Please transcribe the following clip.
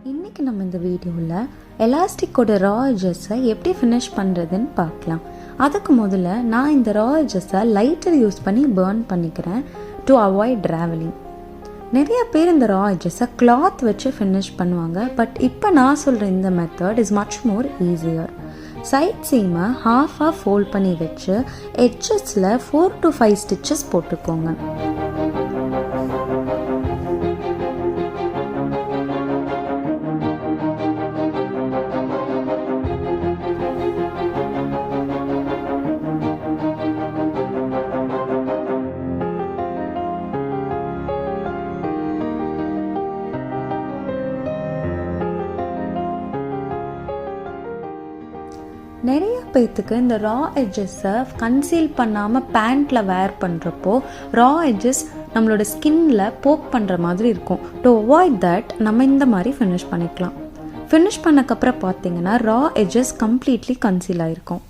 இன்றைக்கி நம்ம இந்த வீடியோவில் எலாஸ்டிக்கோட ரா எட்ஜஸை எப்படி ஃபினிஷ் பண்ணுறதுன்னு பார்க்கலாம். அதுக்கு முதல்ல நான் இந்த ரா எட்ஜஸை லைட்டர் யூஸ் பண்ணி பர்ன் பண்ணிக்கிறேன் டு அவாய்ட் ட்ராவலிங். நிறைய பேர் இந்த ரா எட்ஜஸை கிளாத் வச்சு ஃபினிஷ் பண்ணுவாங்க. பட் இப்போ நான் சொல்கிற இந்த method is much more easier. Side சீமை ஹாஃபாக ஃபோல்ட் பண்ணி வச்சு எட்ஜஸில் 4 to 5 ஸ்டிச்சஸ் போட்டுக்கோங்க. நிறைய பேர்த்துக்கு இந்த ரா எட்ஜஸை கன்சீல் பண்ணாமல் பேண்ட்டில் வேர் பண்ணுறப்போ ரா எட்ஜஸ் நம்மளோட ஸ்கின்ல போக் பண்ணுற மாதிரி இருக்கும். டு அவாய்ட் தட் நம்ம இந்த மாதிரி ஃபினிஷ் பண்ணிக்கலாம். ஃபினிஷ் பண்ணக்கப்புறம் பார்த்தீங்கன்னா ரா எட்ஜஸ் கம்ப்ளீட்லி கன்சீல் ஆகிருக்கும்.